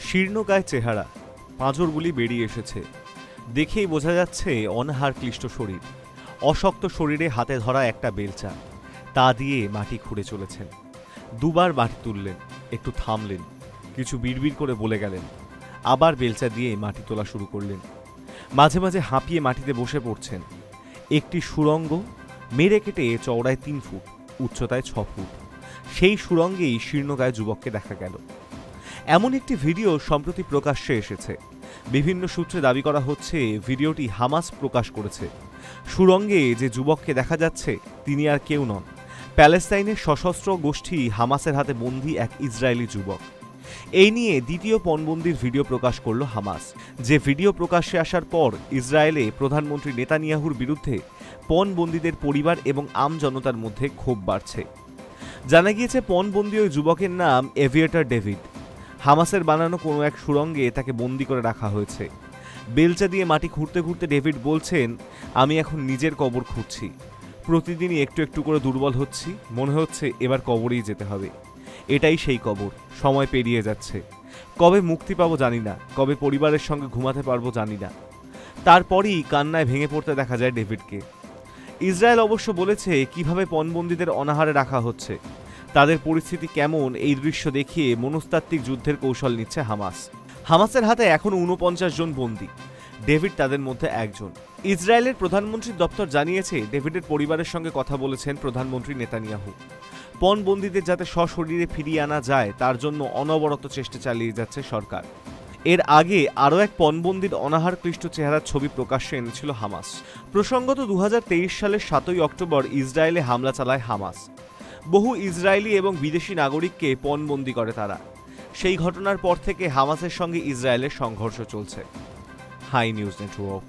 শীর্ণকায় চেহারা, পাঁজরগুলি বেরিয়ে এসেছে। দেখেই বোঝা যাচ্ছে অনাহার ক্লিষ্ট শরীর। অশক্ত শরীরে হাতে ধরা একটা বেলচা, তা দিয়ে মাটি খুঁড়ে চলেছেন। দুবার মাটি তুললেন, একটু থামলেন, কিছু বিড়বিড় করে বলে গেলেন, আবার বেলচা দিয়ে মাটি তোলা শুরু করলেন। মাঝে মাঝে হাঁপিয়ে মাটিতে বসে পড়ছেন। একটি সুড়ঙ্গ মেরে কেটে চওড়ায় 3 ফুট, উচ্চতায় 6 ফুট। সেই সুড়ঙ্গেই শীর্ণকায় যুবককে দেখা গেল। এমন একটি ভিডিও সম্প্রতি প্রকাশ্যে এসেছে। বিভিন্ন সূত্রে দাবি করা হচ্ছে ভিডিওটি হামাস প্রকাশ করেছে। সুড়ঙ্গে যে যুবককে দেখা যাচ্ছে তিনি আর কেউ নন, প্যালেস্তাইনের সশস্ত্র গোষ্ঠী হামাসের হাতে বন্দী এক ইসরায়েলি যুবক। এই নিয়ে দ্বিতীয় পণবন্দির ভিডিও প্রকাশ করল হামাস। যে ভিডিও প্রকাশ্যে আসার পর ইসরায়েলে প্রধানমন্ত্রী নেতানিয়াহুর বিরুদ্ধে পণবন্দীদের পরিবার এবং আম জনতার মধ্যে ক্ষোভ বাড়ছে। জানা গিয়েছে পণবন্দী ওই যুবকের নাম এভিয়েটার ডেভিড। হামাসের বানানো কোনো এক সুড়ঙ্গে তাকে বন্দি করে রাখা হয়েছে। বেলচা দিয়ে মাটি খুঁড়তে খুঁড়তে ডেভিড বলছেন, আমি এখন নিজের কবর খুঁড়ছি। প্রতিদিনই একটু একটু করে দুর্বল হচ্ছি, মনে হচ্ছে এবার কবরেই যেতে হবে। এটাই সেই কবর। সময় পেরিয়ে যাচ্ছে, কবে মুক্তি পাবো জানি না, কবে পরিবারের সঙ্গে ঘুমাতে পারবো জানি না। তারপরই কান্নায় ভেঙে পড়তে দেখা যায় ডেভিডকে। ইসরায়েল অবশ্য বলেছে কিভাবে পণবন্দীদের অনাহারে রাখা হচ্ছে, তাদের পরিস্থিতি কেমন, এই দৃশ্য দেখিয়ে মনস্তাত্ত্বিক যুদ্ধের কৌশল নিচ্ছে হামাস। হামাসের হাতে এখনো 49 জন বন্দী, ডেভিড তাদের মধ্যে একজন। ইসরায়েলের প্রধানমন্ত্রীর দপ্তর জানিয়েছে ডেভিডের পরিবারের সঙ্গে কথা বলেছেন প্রধানমন্ত্রী নেতানিয়াহু। পণবন্দীদের যাতে সশরীরে ফিরিয়ে আনা যায় তার জন্য অনবরত চেষ্টা চালিয়ে যাচ্ছে সরকার। এর আগে আরও এক পণবন্দীর অনাহার ক্লিষ্ট চেহারার ছবি প্রকাশ্যে এনেছিল হামাস। প্রসঙ্গত 2023 সালের 7ই অক্টোবর ইসরায়েলে হামলা চালায় হামাস। বহু ইসরায়েলি এবং বিদেশি নাগরিককে পণবন্দী করে তারা। সেই ঘটনার পর থেকে হামাসের সঙ্গে ইসরায়েলের সংঘর্ষ চলছে। High news network.